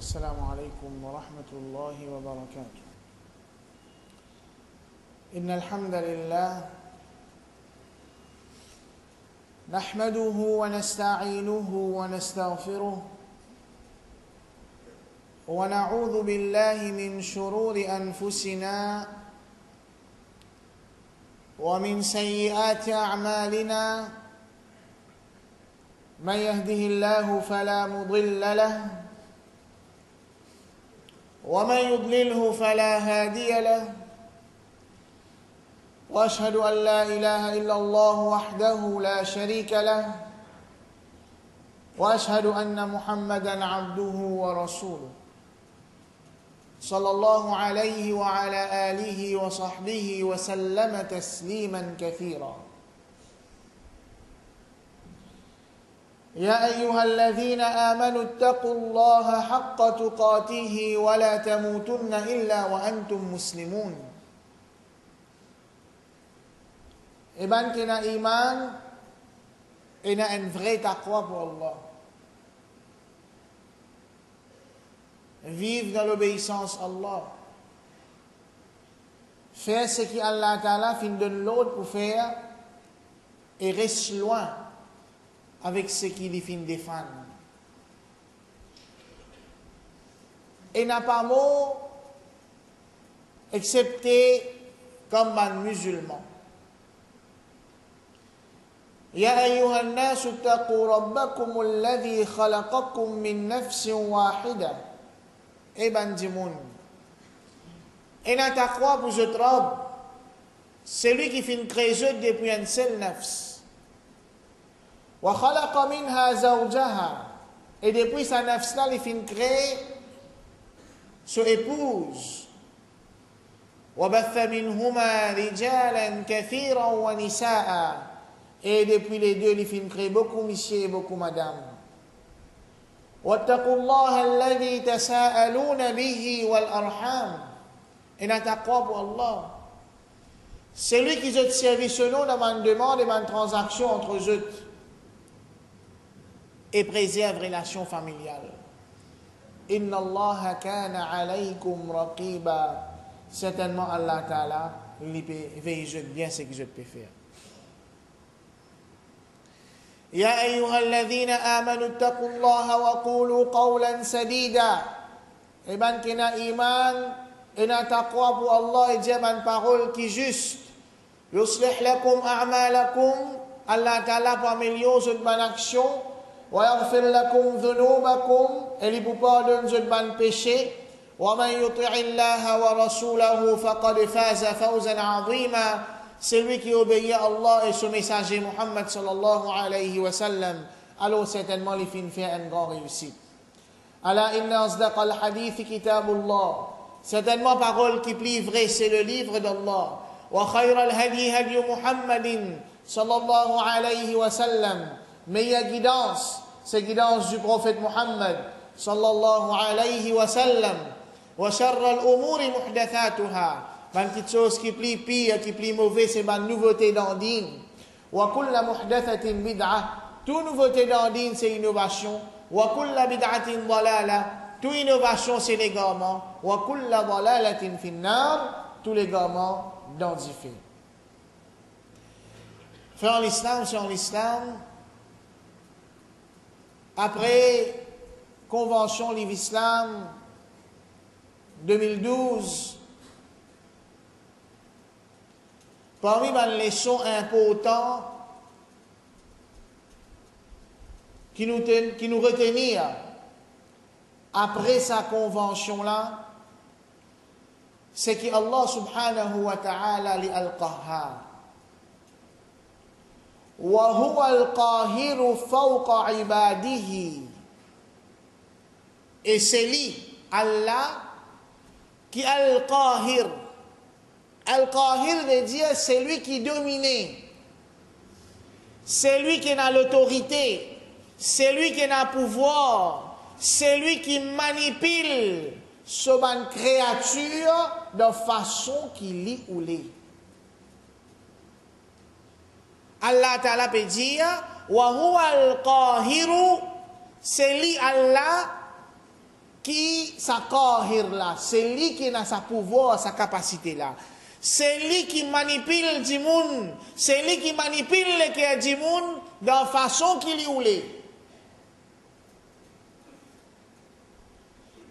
السلام عليكم ورحمة الله وبركاته. إن الحمد لله نحمده ونستعينه ونستغفره ونعوذ بالله من شرور أنفسنا ومن سيئات أعمالنا. من يهده الله فلا مضل له ومن يضلله فلا هادي له، وأشهد أن لا إله إلا الله وحده لا شريك له، وأشهد أن محمدا عبده ورسوله صلى الله عليه وعلى آله وصحبه وسلم تسليما كثيرا. يا أيها الذين آمنوا اتقوا الله حق تقاته ولا تموتن إلا وأنتم مسلمون. Iman qui n'a iman et n'a une vraie taqwa pour Allah. Vivre dans l'obéissance à Allah. Faire ce qu'Allah Ta'ala fin donne l'autre pour faire et reste loin avec ce qu'il fin défendre. Et n'a pas mot excepté comme un musulman. يا أيها الناس اتقوا ربكم الذي خلقكم من نفس واحدة. Ibn Dimoun. Et n'a taqwa pour ce robe, celui qui fin créer depuis un seul nafs. Wa khalaqa minha zawjaha. Et depuis sa nafs là, il fin créer son épouse. Wa batha minhuma rijalan kathiran wa nisaa. Et depuis les deux, il fin créer beaucoup messieurs et beaucoup madame. واتقوا الله الذي تساءلون به والأرحام. Et n'a taqwa pour Allah. Celui qui se service selon dans une demande et une transaction entre eux et préserve relation familiale. Inna Allah kana alaykum raqiba. Certainement Allah Ta'ala veille bien ce que je peux faire. يا أيها الذين آمنوا اتقوا الله وقولوا قولا سديدا. Iman qui n'a iman et n'a taqwa pour Allah et dit une parole qui est juste. يصلح لكم أعمالكم. Allah Ta'ala pour améliorer cette bonne action. ويغفر لكم ذنوبكم. Et il vous pardonne cette bonne péché. ومن يطع الله ورسوله فقد فاز فوزا عظيما. Celui qui obéit à Allah et son messager Muhammad sallallahu alayhi wa sallam, alors certainement il finit faire une grande réussite. Ala inna asdaq al-hadith kitabullah. Certainement parole qui plie vrai, c'est le livre d'Allah. Wa khayr al-hadi hadi Muhammadin sallallahu alayhi wa sallam. Meilleure guidance, c'est guidance du prophète Muhammad sallallahu alayhi wa sallam. Wa sharra al-umuri muhdathatuha. Une petite chose qui plie pire, qui plie mauvais, c'est une nouveauté dans le din. Wa kulla muhdathatin bid'ah. Toute nouveauté dans le din, c'est innovation. Wa kulla bid'atin dalala. Toute innovation, c'est l'égarement. Wa kulla dalalatin finnar. Tous les égarements dans le feu. Frère l'islam, sur l'islam, après Convention Livre-Islam 2012, parmi les leçons importantes qui nous retenir après sa convention-là, c'est qu'Allah subhanahu wa ta'ala li al-qahhar. Wa huwa al-qahiru fawqa ibadihi. Et c'est lui, Allah, qui al-qahir. Al-Qahir veut dire c'est lui qui domine, c'est lui qui a l'autorité, c'est lui qui a le pouvoir, c'est lui qui manipule sur une créature de façon qu'il lit ou lit. Allah Ta'ala peut dire wa huwa al-qahiru, c'est lui Allah qui sa kahir là, c'est lui qui a sa pouvoir, sa capacité là. C'est lui qui manipule du monde, c'est lui qui manipule le cœur du monde dans la façon qu'il y voulait.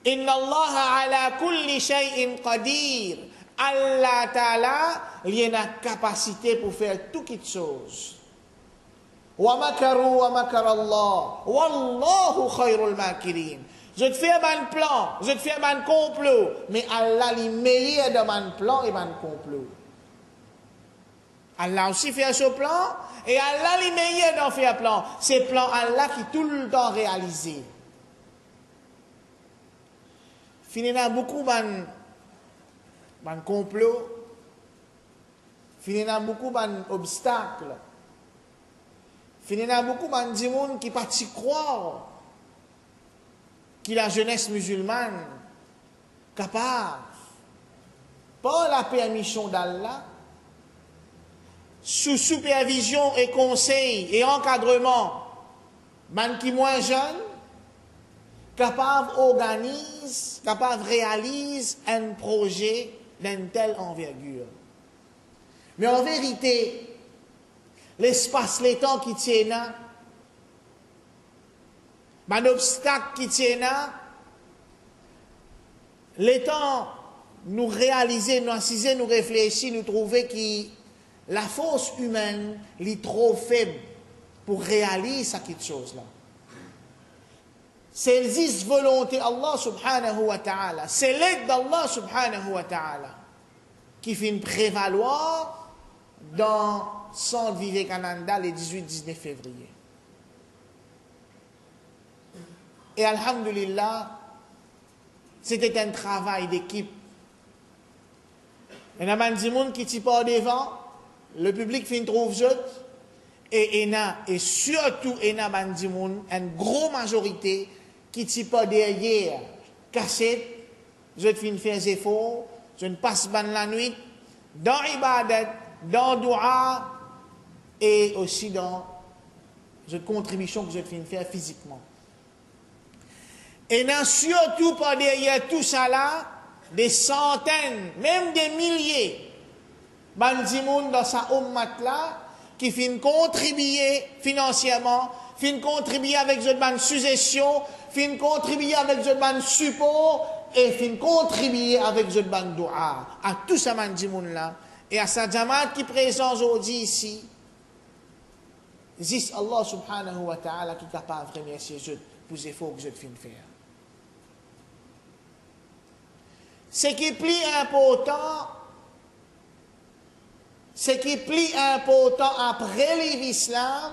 Inna Allah ala kulli shay'in qadir. Allah Ta'ala, il a la capacité pour faire toutes choses. Wa makaru wa makar Allah. Wallahu khairul makirin. Je te fais un plan, je te fais un complot, mais Allah est meilleur dans mon plan et mon complot. Allah aussi fait ce plan, et Allah est meilleur dans faire plan. C'est plan Allah qui tout le temps réalisé. Finalement, beaucoup de complot, finalement, beaucoup d'obstacles, finalement, beaucoup de monde qui ne pas croire que la jeunesse musulmane capable, par la permission d'Allah, sous supervision et conseil et encadrement, man qui moins jeune, capable organise, capable réalise un projet d'une telle envergure. Mais en vérité, l'espace, les temps qui tiennent là, un obstacle qui tient là, les temps nous réaliser, nous assiser, nous réfléchir, nous trouver que la force humaine est trop faible pour réaliser cette chose-là. C'est l'existe volonté Allah subhanahu wa ta'ala, c'est l'aide d'Allah subhanahu wa ta'ala qui fait prévaloir dans Centre Vivekananda le 18-19 février. Et alhamdulillah, c'était un travail d'équipe. Il y a des gens qui sont pas devant, le public fin trouve jeu, et surtout il y a des gens, une grosse majorité, qui sont pas derrière, cassette, je fin faire des efforts, je ne passe pas la nuit, dans ibadat, dans dua, et aussi dans une contribution que je fin faire physiquement. Et non surtout pas derrière tout ça là, des centaines, même des milliers, de dans sa ummat là, qui fin contribuer financièrement, fin contribuer avec une suggestion, fin contribuer avec une support, et fin contribuer avec une dua. À tout ça là, et à sa jamaat qui est présent aujourd'hui ici, c'est Allah subhanahu wa ta'ala qui est capable de remercier pour les efforts que je viens de faire. Ce qui est plus important, après l'islam,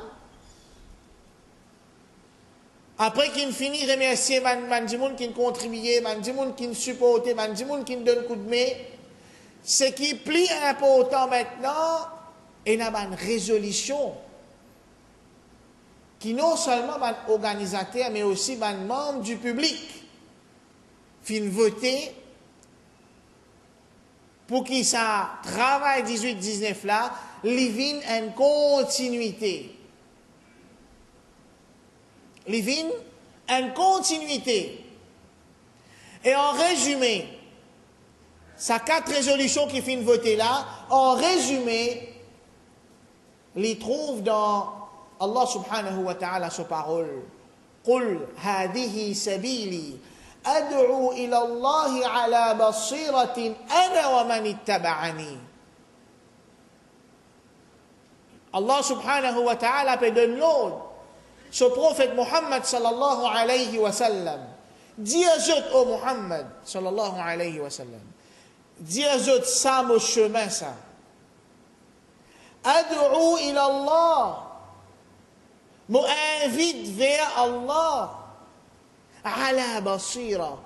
après qu'il finit de remercier les gens qui ont contribué, les gens qui ont supporté, les gens qui ont donné un coup de main, ce qui est plus important maintenant, c'est une résolution qui non seulement les organisateurs, mais aussi les membres du public fin voter pour qu'il ça travail 18-19 là, living en continuité. Living en continuité. Et en résumé, ces 4 résolutions qui finissent voter là, en résumé, les trouve dans Allah subhanahu wa ta'ala sa parole. قل هذه سبيلي أدعو إلى الله على بصيرة أنا ومن اتبعني. Allah subhanahu wa ta'ala peut donner l'ordre. Ce prophète Muhammad sallallahu alayhi wa sallam. Dis à eux, ô Muhammad sallallahu alayhi wa sallam. Dis à eux, ça mon chemin ça. Ad'u ila Allah. M'invite vers Allah. Ala basira,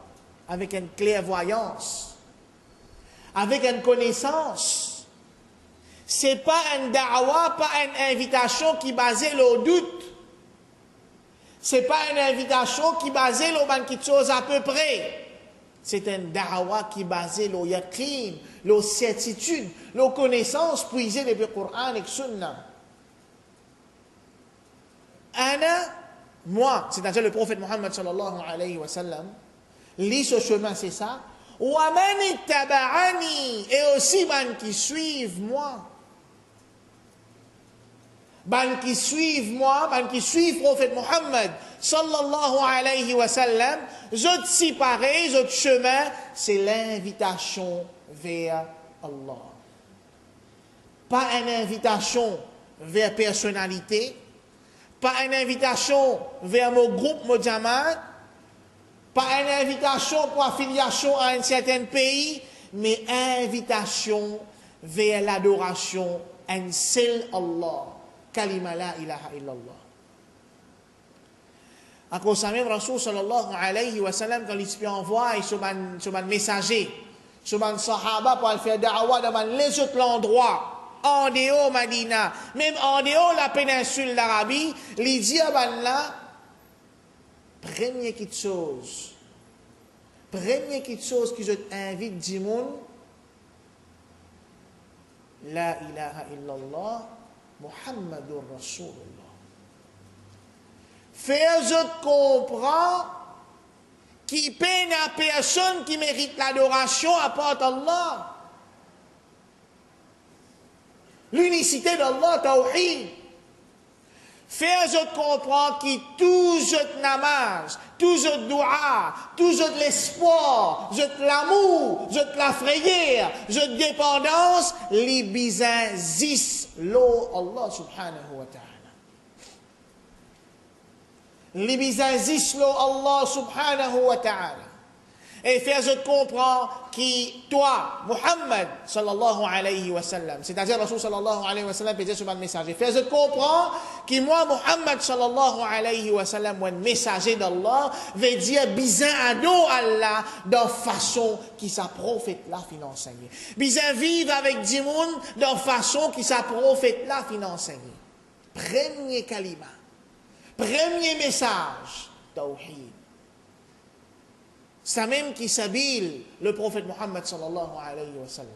avec une clairvoyance, avec une connaissance. C'est pas un da'wa, pas une invitation qui est basée sur le doute. C'est pas une invitation qui est basée sur quelque chose à peu près. C'est un da'wa qui est basé sur le yaqin, la certitude, la connaissance puisée depuis le Coran et le Sunna. Moi, c'est-à-dire le prophète Muhammad sallallahu alayhi wa sallam, Lis ce chemin, c'est ça. Wa man ittaba'ani, et aussi man qui suivent moi. Man qui suivent moi, man qui suivent prophète Mohammed, sallallahu alayhi wa sallam, autres si pareil, autres chemin, c'est l'invitation vers Allah. Pas une invitation vers personnalité, pas une invitation vers mon groupe, mon jamaat, pas une invitation pour affiliation à un certain pays, mais invitation vers l'adoration à un seul Allah. Kalima la ilaha illallah. À cause de ça même, Rasul sallallahu alayhi wa sallam, quand il se envoie, il se man messager, se man sahaba pour faire da'wa dans les autres endroits, en dehors Madina, même en dehors la péninsule d'Arabie, il dit à là, première chose qui je t'invite, dit moun, la ilaha illallah, Muhammadur Rasulullah. Faire comprendre qui peine à personne qui mérite l'adoration à part Allah. L'unicité d'Allah, Tawhid. Faire comprendre qui tout namaz, tout dua, tout l'espoir, l'amour, la frayère, dépendance, les bizins zis l'eau Allah subhanahu wa ta'ala. Les bizins zis l'eau Allah subhanahu wa ta'ala. Et faire comprendre qui, toi, Muhammad, sallallahu alayhi wa sallam, c'est-à-dire Rasul sallallahu alayhi wa sallam, peut dire sur le messager, faire comprendre qui, moi, Muhammad, sallallahu alayhi wa sallam, moi, messager d'Allah, veut dire, bizin ado Allah, de façon qui sa prophète là, fin enseigné. Bizin vivre avec Dimoun, de façon qui sa prophète là, fin enseigné. Premier kalima, premier message, tawhid. Ça même qui s'habille le prophète Mohammed sallallahu alayhi wa sallam.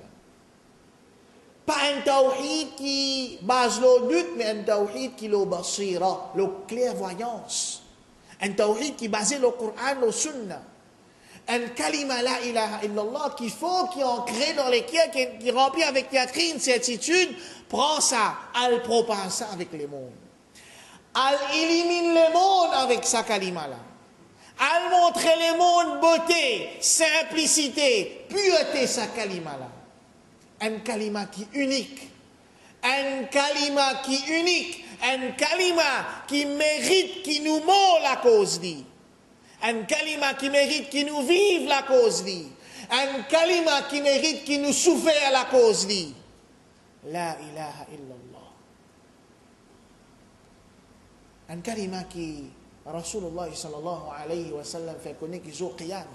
Pas un tawhid qui base le doute, mais un tawhid qui le basira, le clairvoyance. Un tawhid qui base le Coran, le Sunnah. Un kalima la ilaha illallah qu'il faut, qui est ancré dans les cœurs, qui remplit avec une certitude, prend ça, elle propage ça avec les mondes. Elle élimine les mondes avec sa kalima là. Elle montre les mondes beauté, simplicité, pureté, sa kalima là. Un kalima qui est unique. Un kalima qui est unique. Un kalima qui mérite, qui nous mord la cause dit. Un kalima qui mérite, qui nous vive la cause dit. Un kalima qui mérite, qui nous souffre la cause dit. La ilaha illallah. Un kalima qui Rasulullah sallallahu alayhi wa sallam fait connaître qu'ils ont qiyamah.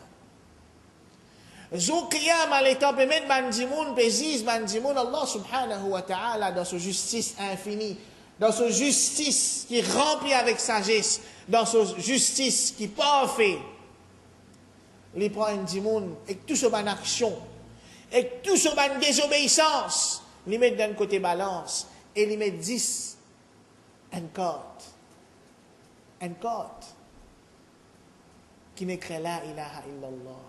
Zou qiyamah, l'état permet bandimoun, pésis bandimoun, Allah subhanahu wa ta'ala, dans sa justice infinie, dans sa justice qui remplit avec sagesse, dans sa justice qui parfait, il prend un dimoun, et tout ce ban action, et tout ce ban désobéissance, il met d'un côté balance, et il met 10 en corde. Un code qui n'écrit la ilaha illallah.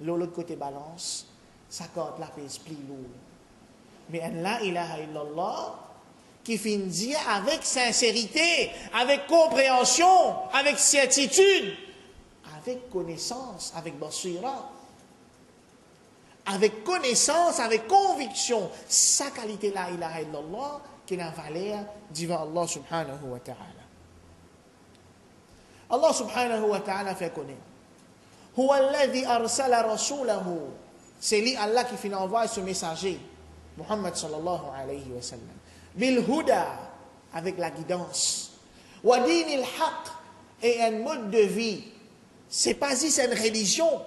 L'autre côté balance, sa corde là pèse plus lourd. Mais un la ilaha illallah qui finit avec sincérité, avec compréhension, avec certitude, avec connaissance, avec basira, avec connaissance, avec conviction, sa qualité la ilaha illallah qui n'a valeur devant Allah subhanahu wa ta'ala. Allah subhanahu wa ta'ala fait connaître. Huwa alladhi arsala rasulahu. C'est lui Allah qui fait envoyer ce messager, Muhammad sallallahu alayhi wa sallam. Bil huda, avec la guidance. Wa dinil haq, et un mode de vie. C'est pas si c'est une religion.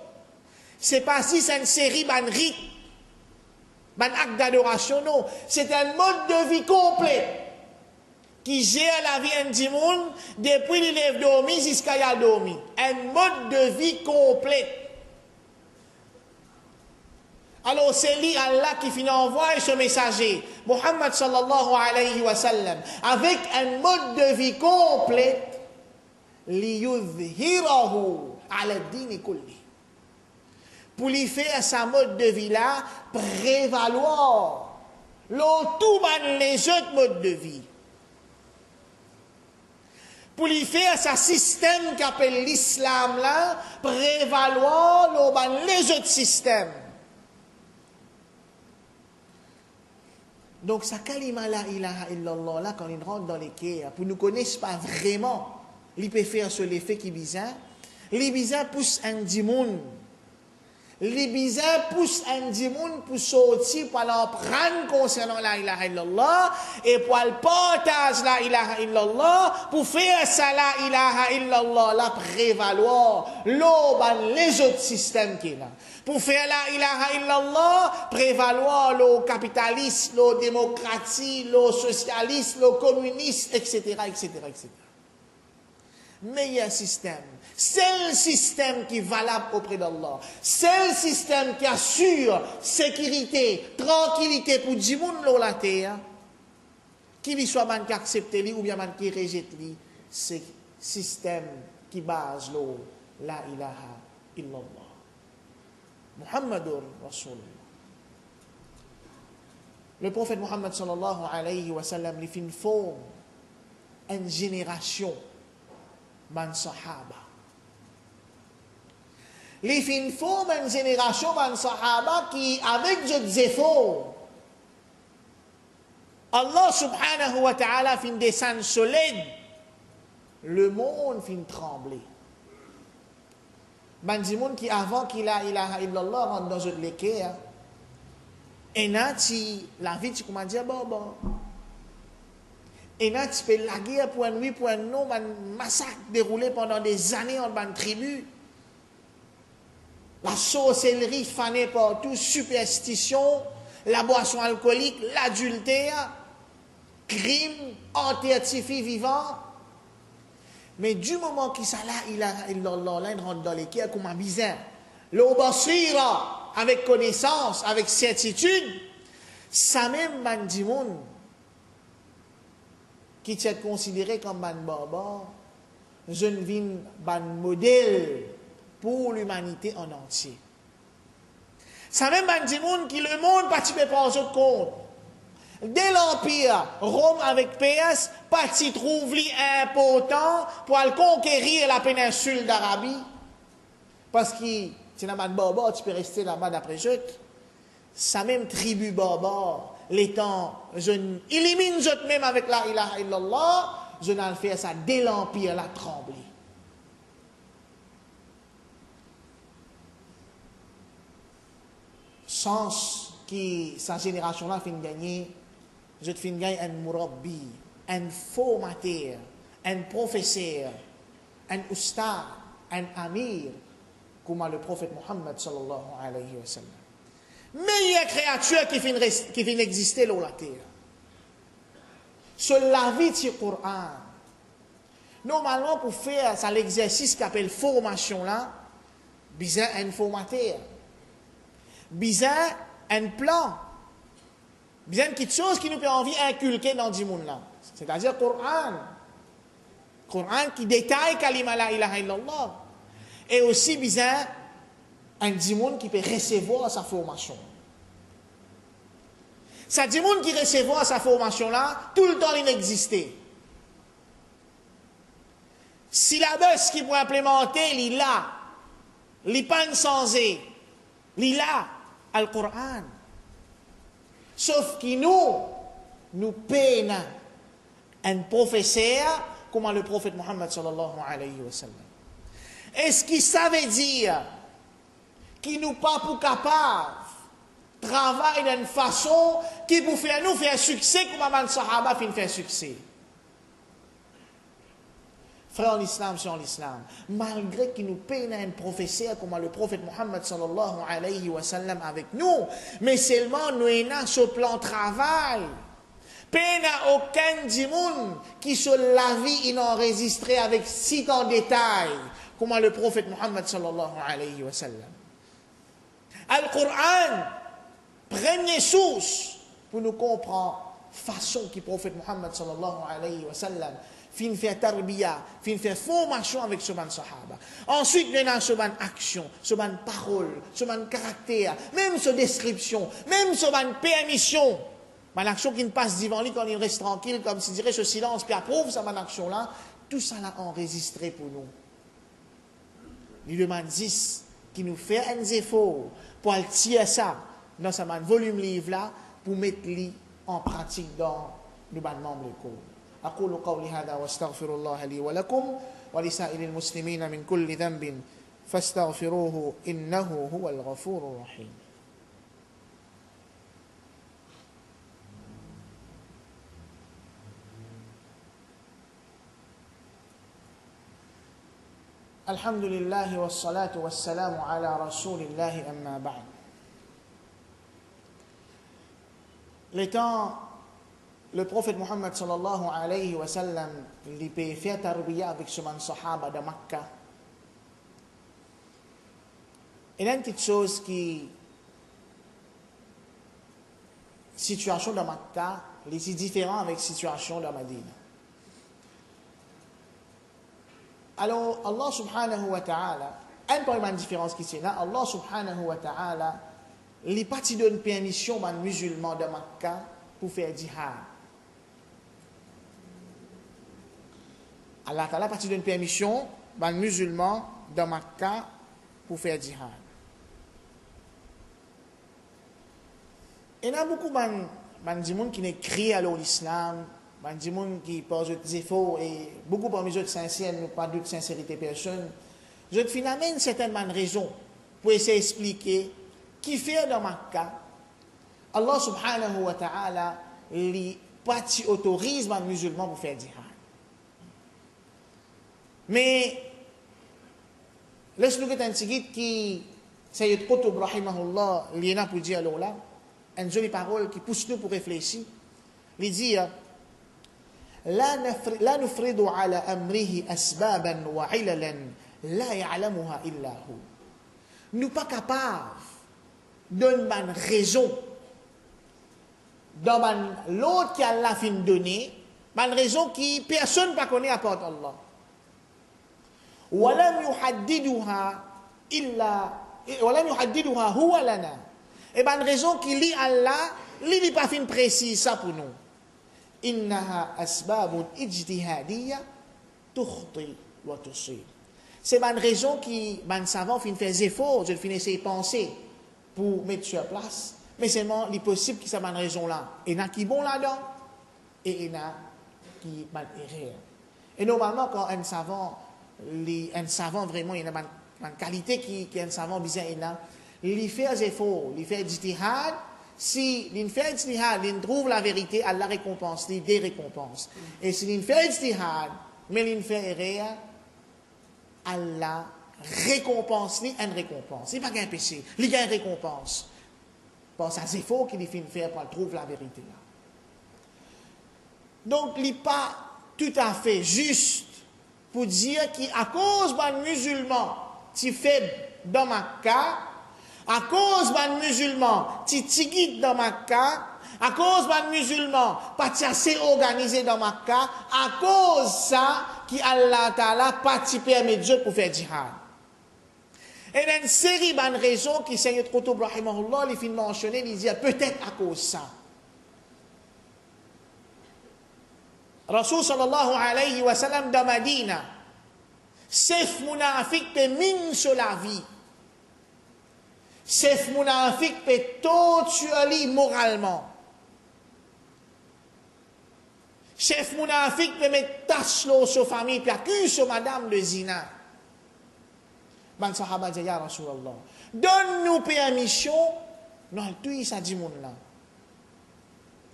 C'est pas si c'est une série ban rite, ban acte d'adoration, non. C'est un mode de vie complet. Qui gère la vie intime depuis il lève dormi jusqu'à y a dormi. Un mode de vie complet. Alors c'est lui Allah qui finit envoie ce messager, Muhammad sallallahu alayhi wa sallam, avec un mode de vie complet, liyudhhirahu ala dini kulli. Pour lui faire sa mode de vie là, prévaloir tout les autres modes de vie. Pour lui faire sa système qu'appelle l'islam là, prévaloir les autres systèmes. Donc, sa kalima la ilaha illallah, là, quand il rentre dans les quais, pour nous connaître pas vraiment, il peut faire sur l'effet qui est bizarre. Les bizarres poussent un dimoun. Les bizarres poussent un dimoun pour sortir, pour l'apprendre concernant la ilaha illallah, et pour le partage la ilaha illallah, pour faire ça la ilaha illallah, la prévaloir, les autres systèmes qui est là. Pour faire la ilaha illallah, prévaloir le capitalisme, le démocratie, le socialisme, le communisme, etc., etc., etc. Meilleur système. C'est le système qui est valable auprès d'Allah. C'est le système qui assure sécurité, tranquillité pour du monde sur la terre. Qui lui soit man qui accepte lui ou bien man qui rejette lui. C'est le système qui base la ilaha illallah. Muhammadur Rasulullah. Le prophète Muhammad sallallahu alayhi wa sallam, il fait une forme, une génération, man sahaba. Il fait une forme, une génération, man sahaba qui, avec d'autres efforts, Allah subhanahu wa ta'ala fait une descente solide, le monde fait trembler. Man di moun qui avant qu'il a ilaha illallah rentre dans autre l'équerre, et là la vie tu comment dire bon. Et là tu peux la guerre pour un oui pour un non, un massacre déroulé pendant des années en ban tribu. La sorcellerie fanée partout, superstition, la boisson alcoolique, l'adultère, crime, anti-artifice vivant. Mais du moment qu'il s'est là, il rentre dans les quais comme un bizarre. L'obasira, avec connaissance, avec certitude, ça même bandimoun, qui est considéré comme un barbare, je ne vis un modèle pour l'humanité en entier. Ça même bandimoun qui le monde participe pas aux autres comptes. Dès l'Empire, Rome avec PS, parti trouve-li important pour aller conquérir la péninsule d'Arabie. Parce que si tu es barbare, tu peux rester là-bas d'après eux. Ça même tribu barbare, l'étant, je élimine eux même avec la ilaha illallah, je n'ai fait ça dès l'Empire, la tremblé. Sens qui, sa génération-là, fait gagner. Je te fais gagner un murabbi, un formateur, un professeur, un ustad, un amir, comme le prophète Muhammad sallallahu alayhi wa sallam. Meilleure créature qui vient exister sur la terre. Sur la vie du Coran. Normalement, pour faire ça, l'exercice qu'appelle formation là, bizarre un formateur, bizarre un plan. Bien quelque chose qui nous peut envie inculquer dans ce monde-là. C'est-à-dire le Coran. Coran qui détaille kalima la ilaha illallah. Et aussi bizarre un monde qui peut recevoir sa formation. Ça dit monde qui recevoir sa formation là, tout le temps il existait. Si la bus qui pour implémenter, il a, il pas sans il a le Coran. Sauf que nous peinons un professeur comme le prophète Muhammad sallallahu alayhi wa sallam. Est-ce qu'il savait dire qu'il nous pas pour capable travailler d'une façon qui pour faire nous faire succès comme un sahaba fin faire succès? Frère en islam, c'est en islam. Malgré qu'il nous peine un professeur comme le prophète Muhammad sallallahu alayhi wa sallam avec nous, mais seulement nous avons ce plan travail. Peine à aucun dimoun qui sur la vie il enregistré avec si en détail comme le prophète Muhammad sallallahu alayhi wa sallam. Al-Qur'an, première source pour nous comprendre façon que le prophète Muhammad sallallahu alayhi wa sallam fin faire tarbiya, fin faire formation avec ce ban sahaba. Ensuite, il y a ce ban action, ce ban parole, ce ban caractère, même ce description, même ce ban permission. Ban action qui ne passe devant lui quand il reste tranquille, comme si dirait ce silence, puis approuve sa ban action là, tout ça là enregistré pour nous. Il demande 10 qui nous fait un effort pour tirer ça dans ce volume livre là, pour mettre lui en pratique dans le ban membre de cours. أقول قولي هذا واستغفر الله لي ولكم ولسائر المسلمين من كل ذنب فاستغفروه إنه هو الغفور الرحيم. الحمد لله والصلاة والسلام على رسول الله أما بعد. Le prophète Mohammed sallallahu alayhi wa sallam, il peut faire tarbiya avec ce man sahaba de Makkah. Il y a une petite chose qui, situation de Makkah, est différente avec situation de Madina. Alors, Allah subhanahu wa ta'ala, un peu de différence qui c'est là, Allah subhanahu wa ta'ala, il pas donne permission aux musulmans de Makkah pour faire jihad. Allah Ta'ala parti d'une permission aux musulmans de Makkah pour faire jihad. Il y a beaucoup de gens qui crient à l'islam, de gens qui posent des efforts et beaucoup parmi eux sincères, nous pas de sincérité personne. Je finalement une certaine raison pour essayer d'expliquer qui fait dans Makkah. Allah subhanahu wa ta'ala les parti autorise les musulmans pour faire jihad. Mais, laisse-nous que un petit qui, Sayyid Qutb rahimahullah, il y en a pour dire alors là, une jolie parole qui pousse nous pour réfléchir. Il dit, لا نفرض على أمره أسبابا وعللا لا يعلمها إلا هو. Nous pas capables de donner une raison dans l'autre qui a la fin donné, une raison qui personne ne connaît à part Allah. ولم يحددها هو لنا. Et bien, une raison qui lit Allah, il n'est pas fin précis ça pour nous. إنها أسباب اجتهادية تخطي وتصيب. C'est une raison qui, ben savant fin faire des efforts, je fin essayer de penser pour mettre sur place, mais seulement il est possible que ça une raison là. Il y en a qui bon là-dedans et il y en a qui ben erreur. Et normalement quand un savant vraiment, il y a une qualité qui est un savant bizarre, il fait des efforts, il fait du jihad. Si il fait du jihad, il trouve la vérité, Allah récompense, il des récompenses. Et si il fait du jihad, mais il fait erreur, Allah récompense, il une récompense. Il n'y a pas qu'un péché, il y a une récompense. Pour ces efforts qu'il fait faire pour trouver la vérité là. Donc, il n'est pas tout à fait juste pour dire qu'à cause des musulmans, tu faible dans Makkah, à cause des musulmans, tu tigit dans Makkah, à cause des musulmans, pas assez organisé dans Makkah, à cause ça, qui Allah Ta'ala pas permet Dieu pour faire jihad. Et il y a une série de raisons qui Sayyid Qutb rahimahullah, il finit mentionner, il dit peut-être à cause ça. Rasul sallallahu alayhi wa sallam dans Madina, sef munafik pe min sur la vie. Sef munafik pe torturer moralement. Chef munafik pe mettre tache sur famille puis accuse sur madame de zina. Ban sahaba dit ya Rasulallah, donne-nous permission dans tout ça dit moun là.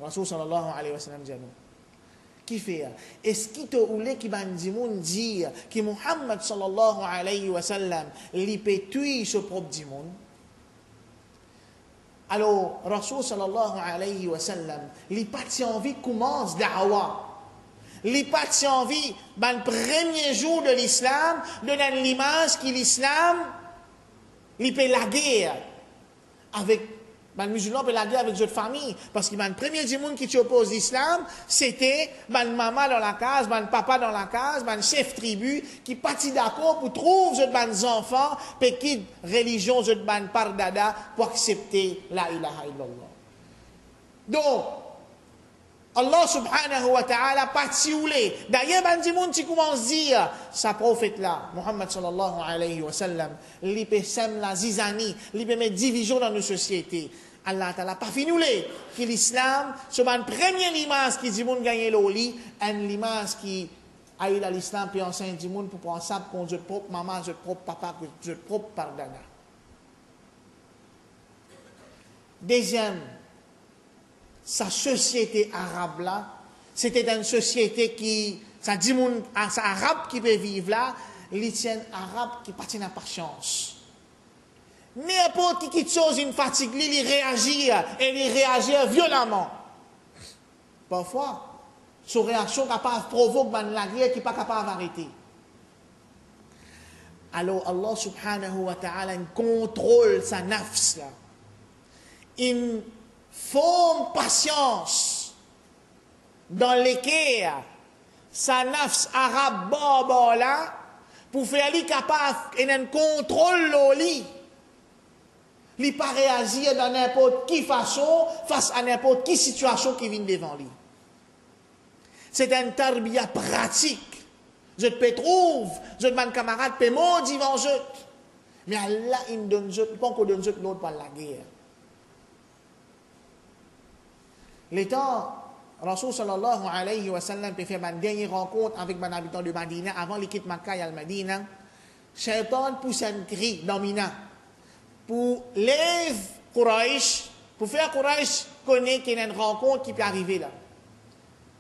Rasul sallallahu alayhi wa sallam dit non. Qui fait? Est-ce qu'il te voulait qui va dire que Muhammad sallallahu alayhi wa sallam il peut tuer ce propre dimon? Alors, Rasul sallallahu alayhi wa sallam, il pas envie commence da'wa. Il pas envie, le premier jour de l'islam, de l'image que l'islam, il peut la guerre avec Ben, le musulman peut la guerre avec d'autres familles. Parce que ben, le premier du monde qui t'oppose l'islam, c'était ben, maman dans la case, ben, papa dans la case, ben, chef tribu, qui partit d'accord pour trouver ben, enfants, puis qui religion, ben, par dada, pour accepter la ilaha illallah. Donc, Allah subhanahu wa ta'ala parti ou les. D'ailleurs, ben, du monde qui commence à dire, sa prophète là, Muhammad sallallahu alayhi wa sallam, il peut sème la zizanie, il peut mettre division dans nos sociétés. Allah ta'ala pas fini ou les. Que l'islam, c'est une première limace qui dit monde gagner l'oli, une limace qui a eu l'islam, puis enseigne du monde pour prendre ça contre notre propre maman, notre propre papa, notre propre pardana. Deuxième, sa société arabe là, c'était une société qui, ça dit moun, c'est arabe qui peut vivre là, les tiennent arabes qui partent à par chance. N'importe qui chose une fatigue, il réagit et il réagit violemment. Parfois, son réaction capable de provoquer la guerre qui n'est pas capable d'arrêter. Alors Allah subhanahu wa ta'ala contrôle sa nafs là. Il forme patience dans lesquelles sa nafs arabe baba là pour faire lui capable et un contrôle l'oli. Il ne peut pas réagir dans n'importe quelle façon face à n'importe quelle situation qui vient devant lui. C'est un tarbiya pratique. Je te trouve, je te camarade, peut maudire devant je. Mais Allah, il donne je, pas qu'on donne je l'autre par la guerre. L'état, Rasul sallallahu alayhi wa sallam peut faire une dernière rencontre avec un habitant de Madina avant qu'il quitte Makkah et al-Madina. Shaitan pousse un cri dans Mina pour lever Quraysh, pour faire Quraysh connaître qu'il y a une rencontre qui peut arriver là.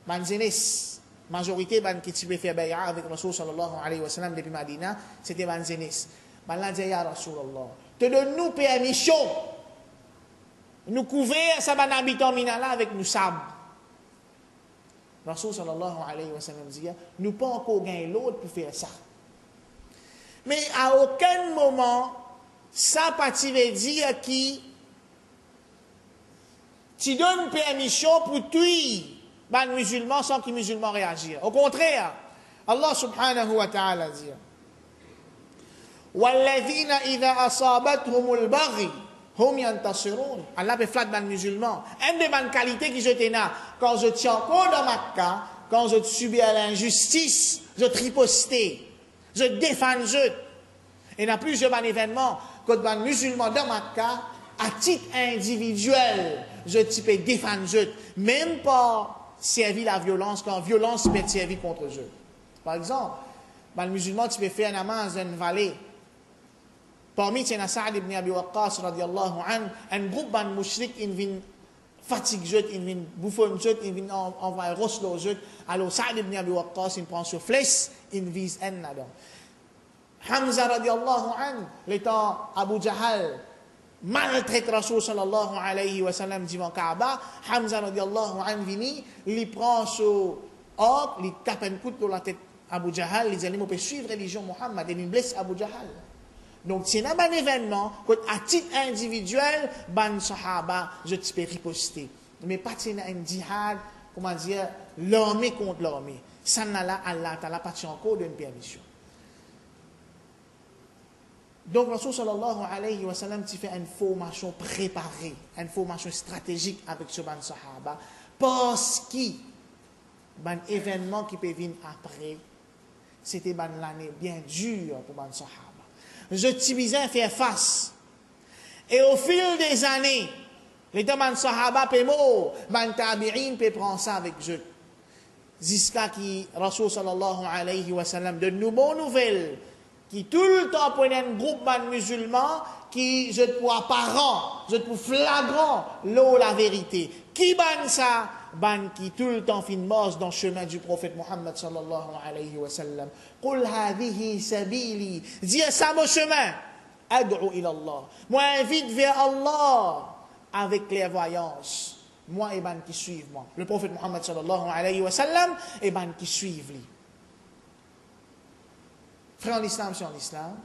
Man jeunesse, majorité qui peut faire bay'a avec Rasul sallallahu alayhi wa sallam depuis Madina, c'était man jeunesse. Man l'a dit ya Rasulallah, te donne-nous permission. Nous couvrir ça ban habitant Mina là avec nous sable. Rasul sallallahu alayhi wa sallam dit, nous pas encore gagner l'autre pour faire ça. Mais à aucun moment, ça pas veut dire qui tu donnes permission pour tuer les musulmans sans que les musulmans réagissent. Au contraire, Allah subhanahu wa ta'ala dit وَالَّذِينَ إِذَا أَصَابَتْهُمُ الْبَغْيِ hum yantasirun. Allah peut flatter les musulmans. Une des bonnes qualités que je t'ai quand je tiens encore dans Makkah, quand je subis à l'injustice, je tripostais, je défends je. Et dans plusieurs événements, quand les musulmans dans Makkah, à titre individuel, je peux défendre je, même pas servir la violence, quand violence peut servir contre eux. Par exemple, les musulmans, tu peux faire un namaz dans une vallée. Parmi ces Sa'd ibn Abi Waqqas radiyallahu an, un groupe de mushrik in vin fatigue jet, in vin bouffon jet, in vin envoie roslo jet. Alors Sa'd ibn Abi Waqqas il prend sur flèche, il vise un là-dedans. Hamza radiyallahu an, l'étant Abu Jahal maltraite Rasul sallallahu alayhi wa sallam devant Kaaba. Hamza radiyallahu an vini, il prend sur or, il tape un coup dans la tête Abu Jahal, il dit il peut suivre la religion Muhammad et il blesse Abu Jahal. Donc, c'est un événement qu'à titre individuel, ban sahaba, je te peux riposter. Mais pas c'est un djihad, comment dire, l'armée contre l'armée. Ça n'a là, Allah t'as pas encore d'une permission. Donc, Rasul sallallahu alayhi wa sallam, tu fais une formation préparée, une formation stratégique avec ce ban sahaba, parce que, ban événement qui peut venir après, c'était ban l'année bien dure pour ban sahaba. Je t'ibisais à faire face. Et au fil des années, les deux sahaba peut mort, man tabi'in peut prendre ça avec eux. Jusqu'à qui Rasul sallallahu alayhi wa sallam de nous bonnes nouvelles, qui tout le temps prenait un groupe de musulmans, qui je pour apparent, je pour flagrant, l'eau la vérité. Qui ban ça? Ban qui tout le temps fin mort dans le chemin du prophète Muhammad sallallahu alayhi wa sallam. Qul hadhihi sabili. Dis ça mon chemin. Ad'u ila Allah. Moi invite vers Allah avec clairvoyance. Moi et ban qui suivent moi. Le prophète Muhammad sallallahu alayhi wa sallam et ban qui suivent lui. Frère en islam, c'est en islam.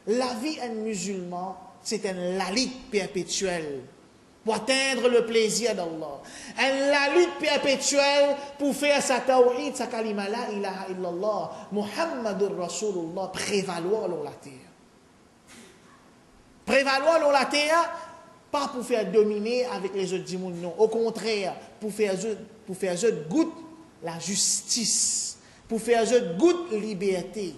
La vie d'un musulman, c'est un lalit perpétuel pour atteindre le plaisir d'Allah. La lutte perpétuelle pour faire sa tawhid, sa kalima la ilaha illallah, Muhammadur Rasulullah, prévaloir dans la terre. Prévaloir dans la terre, pas pour faire dominer avec les autres dimoun, non. Au contraire, pour faire goût la justice, pour faire goût liberté,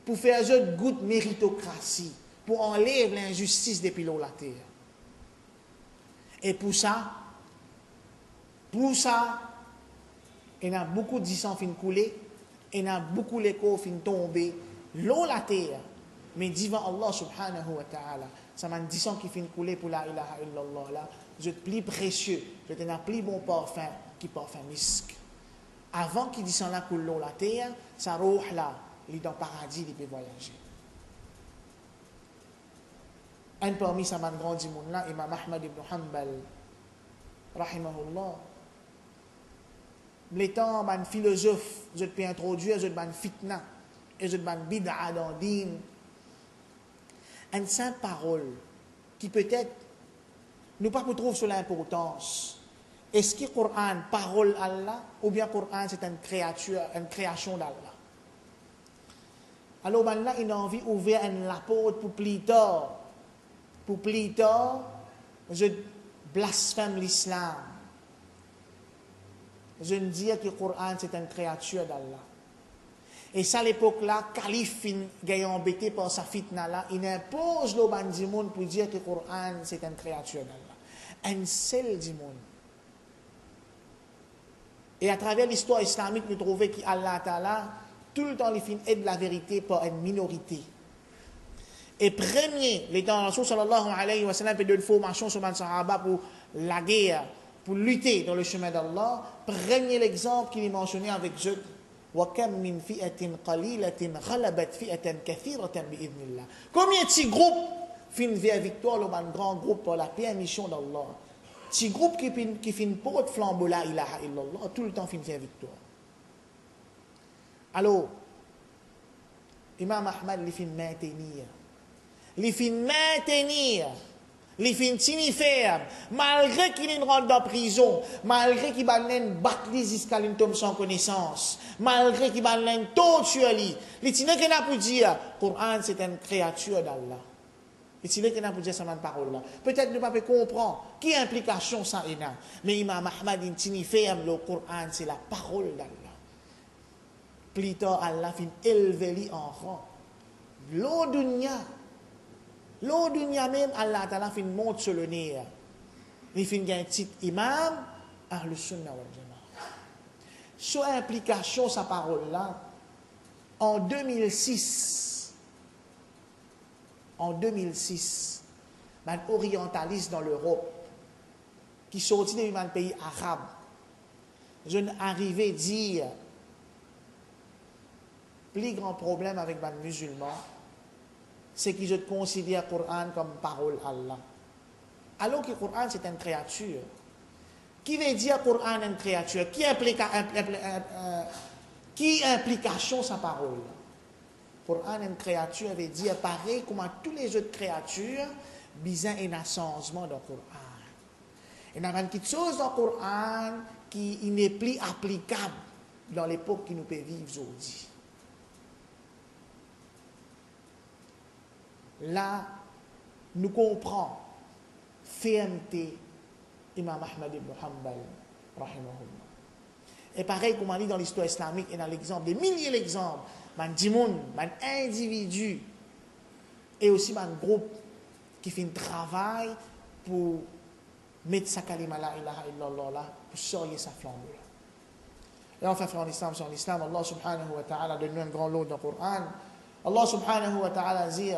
pour faire goût méritocratie, pour enlever l'injustice depuis la terre. Et pour ça, il y a beaucoup de sang fin couler, il y a beaucoup d'échos fin tomber, l'eau la terre, mais devant Allah subhanahu wa ta'ala, ça m'a dit sang qui fin couler pour la ilaha illallah là, je te plus précieux, je te n'ai plus bon parfum qui parfum misk. Avant qu'il dit là coule l'eau la terre, ça roh là, il est dans le paradis, il peut voyager. Un parmi sa man grandi moun là, Imam Ahmad ibn Hanbal, rahimahullah. L'étant man philosophe, je peux introduire, je ban fitna, et je ban bid'a dans din. Une simple parole, qui peut-être, nous pas nous trouve sur l'importance. Est-ce que le Coran, parole Allah, ou bien le Coran c'est une création d'Allah? Alors maintenant, il a envie d'ouvrir une lapote pour plus tard. Pour plus tard, je blasphème l'islam. Je ne dis que le Coran c'est une créature d'Allah. Et ça, à l'époque-là, le calife est embêté par sa fitna-là. Il impose le bandimoun pour dire que le Coran c'est une créature d'Allah. Un seul dimoun. Et à travers l'histoire islamique, nous trouvons qu'Allah Ta'ala, tout le temps, il finit de la vérité par une minorité. Et premier, les temps Rasul sallallahu alayhi wa sallam fait de formation sur les Sahaba pour la guerre, pour lutter dans le chemin d'Allah. Premier l'exemple qu'il est mentionné avec Jud. وَكَمْ مِنْ فِئَةٍ قَلِيلَةٍ غَلَبَتْ فِئَةً كَثِيرَةً بِإِذْنِ اللَّهِ. Combien de petits groupes finissent vers victoire, le grand groupe pour la permission d'Allah. Petit groupe qui finit pour le flambeau la ilaha illallah, tout le temps finit vers victoire. Alors, Imam Ahmad, il finit maintenir. Il finit maintenir. Il finit signifier, malgré qu'il rentre dans la prison, malgré qu'il va battre jusqu'à une tombe sans connaissance, malgré qu'il va torturer lui, il n'a qu'à pour dire, le Coran c'est une créature d'Allah. Il n'a qu'à pour dire cette parole-là. Peut-être ne pas comprendre quelle implication ça est là. Mais Imam Ahmad il signifie, le Coran c'est la parole d'Allah. Plus tard, Allah finit élever lui en rang. L'eau dunya. L'eau dunya même, Allah Ta'ala fin monte sur le nez. Il fin un titre imam, Ahlus Sunnah wal Jamaah. Sur implication, sa parole-là, en 2006, un orientaliste dans l'Europe, qui sortit d'un pays arabe, je n'arrivais à dire, plus grand problème avec les musulmans, c'est que je considère le Coran comme parole Allah. Alors que le Coran c'est une créature. Qui veut dire le Coran est une créature? Qui implication sa parole? Le Coran est une créature veut dire pareil comme toutes les autres créatures, besoin d'un changement dans le Coran. Et il y a une petite chose dans le Coran qui n'est plus applicable dans l'époque qui nous peut vivre aujourd'hui. Là, nous comprenons fermeté Imam Ahmad ibn Hanbal, rahimahullah. Et pareil, comme on dit dans l'histoire islamique et dans l'exemple, des milliers d'exemples, man dimoun, man individu, et aussi man groupe qui fait un travail pour mettre sa kalima la ilaha illallah là, pour sortir sa flamme là. Et enfin, frère en islam, sur l'islam, Allah subhanahu wa ta'ala donne un grand lot dans le Coran. Allah subhanahu wa ta'ala dit,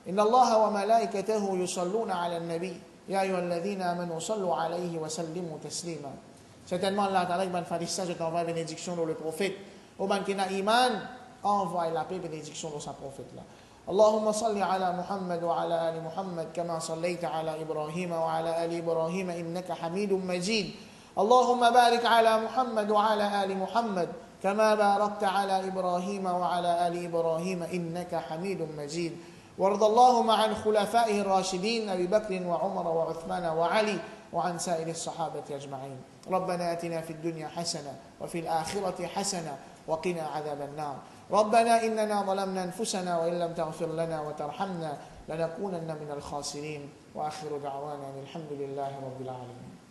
إن الله وملائكته يصلون على النبي يا أيها الذين آمنوا صلوا عليه وسلموا تسليما. Certainement Allah Ta'ala va faire ça, je t'envoie bénédiction dans le prophète. Au man qui n'a iman, envoie la paix bénédiction dans sa prophète là. اللهم صل على محمد وعلى آل محمد كما صليت على إبراهيم وعلى آل إبراهيم إنك حميد مجيد. اللهم بارك على محمد وعلى آل محمد كما باركت على إبراهيم وعلى آل إبراهيم إنك حميد مجيد. وارض اللهم عن خلفائه الراشدين أبي بكر وعمر وعثمان وعلي وعن سائر الصحابة أجمعين. ربنا آتنا في الدنيا حسنة وفي الآخرة حسنة وقنا عذاب النار. ربنا إننا ظلمنا أنفسنا وإن لم تغفر لنا وترحمنا لنكونن من الخاسرين. وآخر دعوانا الحمد لله رب العالمين.